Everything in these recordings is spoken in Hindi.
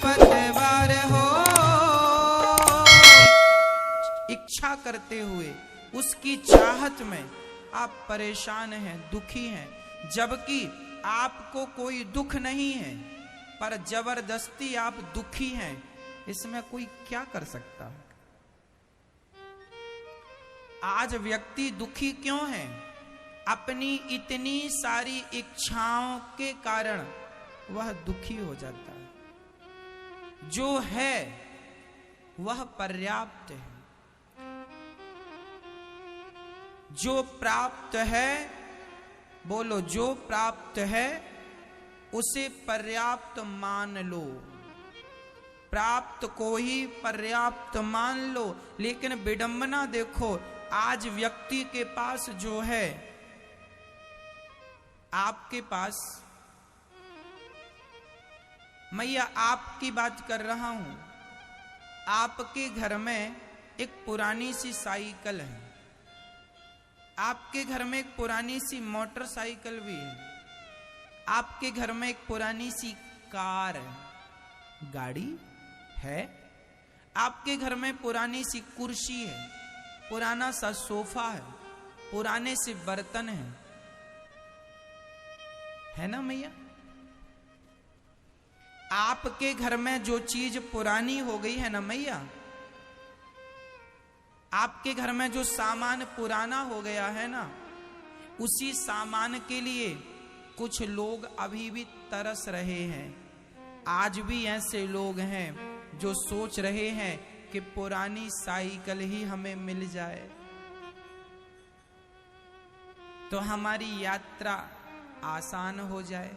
पतवार हो, इच्छा करते हुए उसकी चाहत में आप परेशान हैं, दुखी हैं, जबकि आपको कोई दुख नहीं है, पर जबरदस्ती आप दुखी हैं। इसमें कोई क्या कर सकता है? आज व्यक्ति दुखी क्यों है? अपनी इतनी सारी इच्छाओं के कारण वह दुखी हो जाता है। जो है वह पर्याप्त है, जो प्राप्त है, बोलो, जो प्राप्त है उसे पर्याप्त मान लो, प्राप्त को ही पर्याप्त मान लो। लेकिन विडंबना देखो, आज व्यक्ति के पास जो है, आपके पास, मैया आपकी बात कर रहा हूं, आपके घर में एक पुरानी सी साइकिल है, आपके घर में एक पुरानी सी मोटरसाइकिल भी है, आपके घर में एक पुरानी सी कार है, गाड़ी है, आपके घर में पुरानी सी कुर्सी है, पुराना सा सोफा है, पुराने से बर्तन है ना मैया? आपके घर में जो चीज पुरानी हो गई है ना मैया, आपके घर में जो सामान पुराना हो गया है ना, उसी सामान के लिए कुछ लोग अभी भी तरस रहे हैं। आज भी ऐसे लोग हैं जो सोच रहे हैं कि पुरानी साइकिल ही हमें मिल जाए तो हमारी यात्रा आसान हो जाए।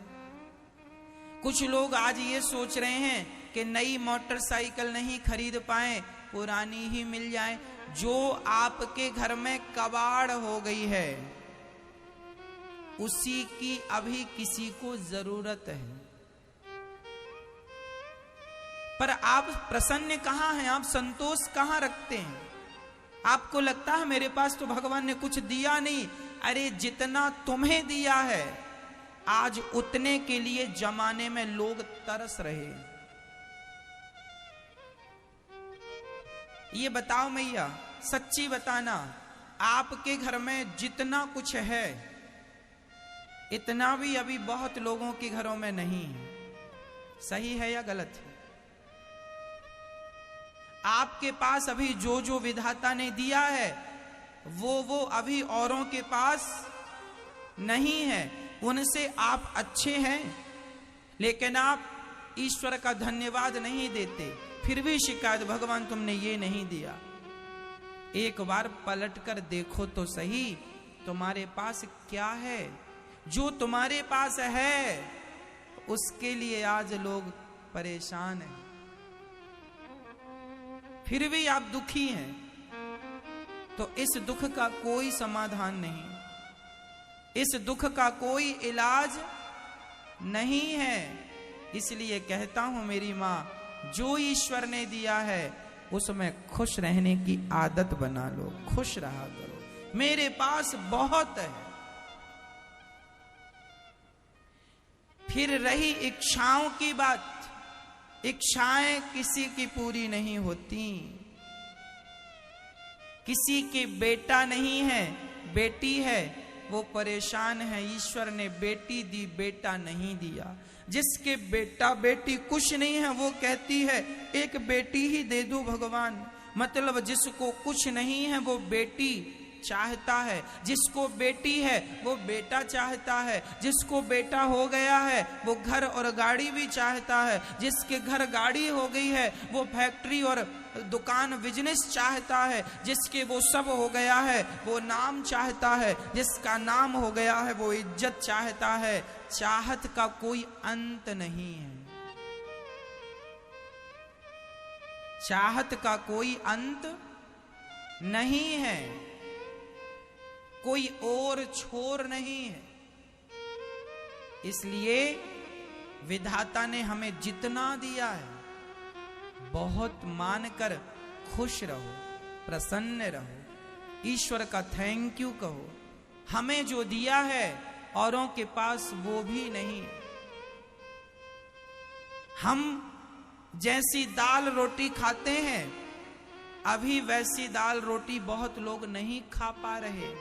कुछ लोग आज ये सोच रहे हैं कि नई मोटरसाइकिल नहीं खरीद पाए, पुरानी ही मिल जाए। जो आपके घर में कबाड़ हो गई है, उसी की अभी किसी को जरूरत है, पर आप प्रसन्न कहां हैं? आप संतोष कहां रखते हैं? आपको लगता है मेरे पास तो भगवान ने कुछ दिया नहीं। अरे जितना तुम्हें दिया है, आज उतने के लिए जमाने में लोग तरस रहे। ये बताओ मैया, सच्ची बताना, आपके घर में जितना कुछ है, इतना भी अभी बहुत लोगों के घरों में नहीं है। सही है या गलत है? आपके पास अभी जो जो विधाता ने दिया है, वो अभी औरों के पास नहीं है। उनसे आप अच्छे हैं, लेकिन आप ईश्वर का धन्यवाद नहीं देते, फिर भी शिकायत, भगवान तुमने ये नहीं दिया। एक बार पलट कर देखो तो सही, तुम्हारे पास क्या है? जो तुम्हारे पास है उसके लिए आज लोग परेशान हैं, फिर भी आप दुखी हैं। तो इस दुख का कोई समाधान नहीं, इस दुख का कोई इलाज नहीं है। इसलिए कहता हूं मेरी मां, जो ईश्वर ने दिया है उसमें खुश रहने की आदत बना लो, खुश रहा करो। मेरे पास बहुत है। फिर रही इच्छाओं की बात, इच्छाएं किसी की पूरी नहीं होती। किसी के बेटा नहीं है, बेटी है, वो परेशान है, ईश्वर ने बेटी दी, बेटा नहीं दिया। जिसके बेटा बेटी कुछ नहीं है, वो कहती है एक बेटी ही दे दो भगवान। मतलब जिसको कुछ नहीं है वो बेटी चाहता है, जिसको बेटी है वो बेटा चाहता है, जिसको बेटा हो गया है वो घर और गाड़ी भी चाहता है, जिसके घर गाड़ी हो गई है वो फैक्ट्री और दुकान बिजनेस चाहता है, जिसके वो सब हो गया है वो नाम चाहता है, जिसका नाम हो गया है वो इज्जत चाहता है। चाहत का कोई अंत नहीं है, चाहत का कोई अंत नहीं है, कोई और छोर नहीं है। इसलिए विधाता ने हमें जितना दिया है, बहुत मानकर खुश रहो, प्रसन्न रहो, ईश्वर का थैंक यू कहो। हमें जो दिया है औरों के पास वो भी नहीं। हम जैसी दाल रोटी खाते हैं, अभी वैसी दाल रोटी बहुत लोग नहीं खा पा रहे।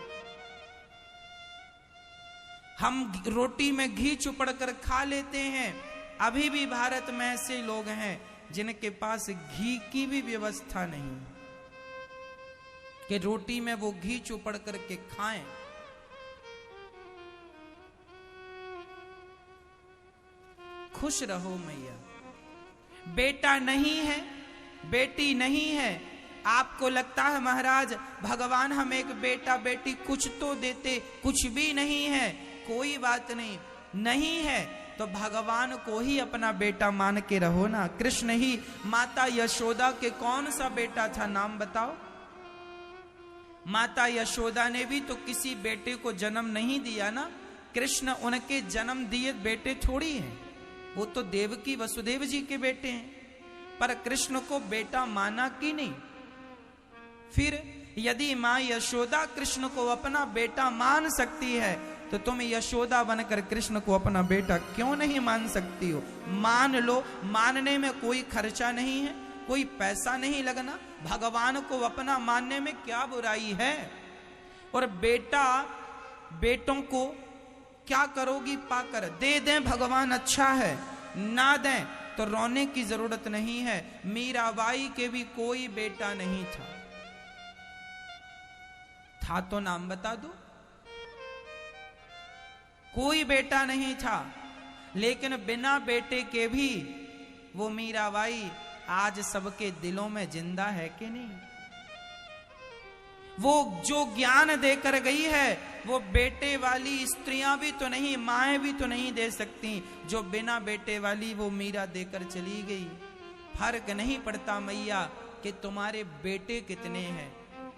हम रोटी में घी चुपड़ कर खा लेते हैं। अभी भी भारत में ऐसे लोग हैं जिनके पास घी की भी व्यवस्था नहीं कि रोटी में वो घी चुपड़ करके खाएं। खुश रहो मैया। बेटा नहीं है, बेटी नहीं है। आपको लगता है महाराज भगवान हमें एक बेटा बेटी कुछ तो देते, कुछ भी नहीं है। कोई बात नहीं, नहीं है तो भगवान को ही अपना बेटा मान के रहो ना। कृष्ण ही माता यशोदा के कौन सा बेटा था, नाम बताओ। माता यशोदा ने भी तो किसी बेटे को जन्म नहीं दिया ना। कृष्ण उनके जन्म दिए बेटे थोड़ी हैं, वो तो देवकी वसुदेव जी के बेटे हैं। पर कृष्ण को बेटा माना कि नहीं? फिर यदि मां यशोदा कृष्ण को अपना बेटा मान सकती है तो तुम यशोदा बनकर कृष्ण को अपना बेटा क्यों नहीं मान सकती हो? मान लो, मानने में कोई खर्चा नहीं है, कोई पैसा नहीं लगना। भगवान को अपना मानने में क्या बुराई है? और बेटा बेटों को क्या करोगी पाकर? दे दें भगवान अच्छा है, ना दें तो रोने की जरूरत नहीं है। मीराबाई के भी कोई बेटा नहीं था तो नाम बता दो। कोई बेटा नहीं था, लेकिन बिना बेटे के भी वो मीराबाई आज सबके दिलों में जिंदा है कि नहीं? वो जो ज्ञान देकर गई है वो बेटे वाली स्त्रियां भी तो नहीं, माएं भी तो नहीं दे सकती। जो बिना बेटे वाली वो मीरा देकर चली गई। फर्क नहीं पड़ता मैया कि तुम्हारे बेटे कितने हैं,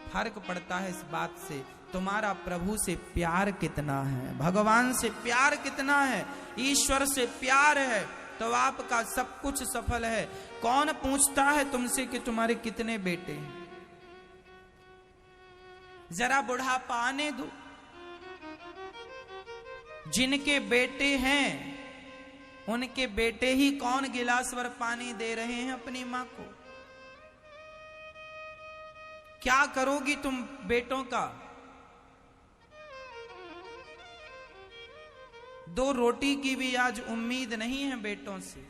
फर्क पड़ता है इस बात से तुम्हारा प्रभु से प्यार कितना है, भगवान से प्यार कितना है, ईश्वर से प्यार है तो आपका सब कुछ सफल है। कौन पूछता है तुमसे कि तुम्हारे कितने बेटे हैं? जरा बुढ़ापा आने दो। जिनके बेटे हैं उनके बेटे ही कौन गिलास भर पानी दे रहे हैं अपनी मां को? क्या करोगी तुम बेटों का? दो रोटी की भी आज उम्मीद नहीं है बेटों से।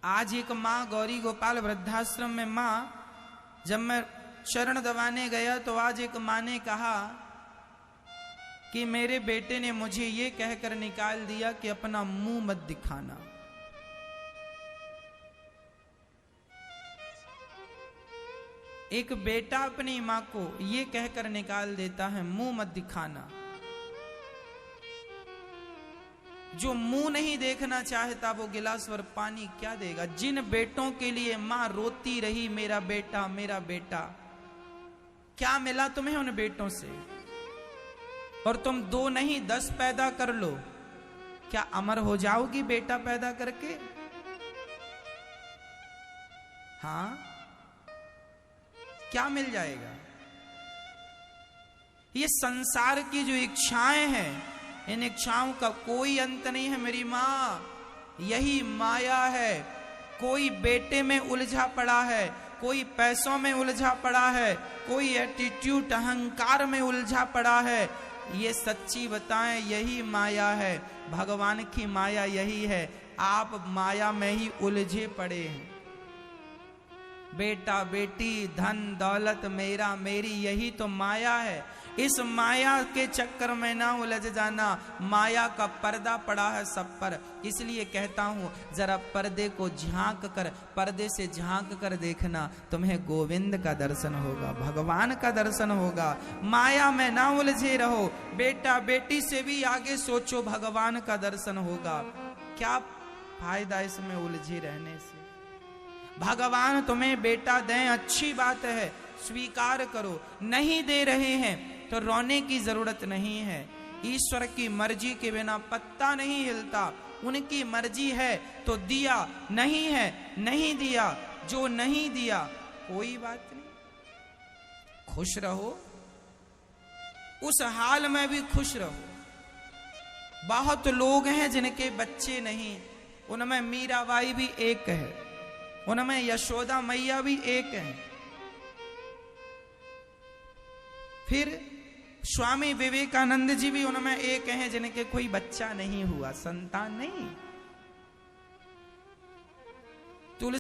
आज एक माँ गौरी गोपाल वृद्धाश्रम में माँ, जब मैं शरण दबाने गया तो आज एक माँ ने कहा कि मेरे बेटे ने मुझे ये कहकर निकाल दिया कि अपना मुंह मत दिखाना। एक बेटा अपनी माँ को ये कहकर निकाल देता है मुंह मत दिखाना। जो मुंह नहीं देखना चाहता वो गिलास भर पानी क्या देगा? जिन बेटों के लिए मां रोती रही मेरा बेटा मेरा बेटा, क्या मिला तुम्हें उन बेटों से? और तुम 2 नहीं 10 पैदा कर लो, क्या अमर हो जाओगी बेटा पैदा करके? हाँ, क्या मिल जाएगा? ये संसार की जो इच्छाएं हैं, इन इच्छाओं का कोई अंत नहीं है मेरी माँ। यही माया है। कोई बेटे में उलझा पड़ा है, कोई पैसों में उलझा पड़ा है, कोई एटीट्यूड अहंकार में उलझा पड़ा है। ये सच्ची बताएं यही माया है। भगवान की माया यही है। आप माया में ही उलझे पड़े हैं। बेटा बेटी धन दौलत मेरा मेरी यही तो माया है। इस माया के चक्कर में ना उलझ जाना। माया का पर्दा पड़ा है सब पर। इसलिए कहता हूं जरा पर्दे को झांक कर, पर्दे से झांक कर देखना, तुम्हें गोविंद का दर्शन होगा, भगवान का दर्शन होगा। माया में ना उलझे रहो। बेटा बेटी से भी आगे सोचो, भगवान का दर्शन होगा। क्या फायदा इसमें उलझे रहने से? भगवान तुम्हें बेटा दें, अच्छी बात है, स्वीकार करो। नहीं दे रहे हैं तो रोने की जरूरत नहीं है। ईश्वर की मर्जी के बिना पत्ता नहीं हिलता। उनकी मर्जी है तो दिया, नहीं है नहीं दिया। जो नहीं दिया कोई बात नहीं, खुश रहो। उस हाल में भी खुश रहो। बहुत लोग हैं जिनके बच्चे नहीं, उनमें मीराबाई भी एक है, उनमें यशोदा मैया भी एक है। फिर स्वामी विवेकानंद जी भी उनमें एक हैं जिनके कोई बच्चा नहीं हुआ, संतान नहीं।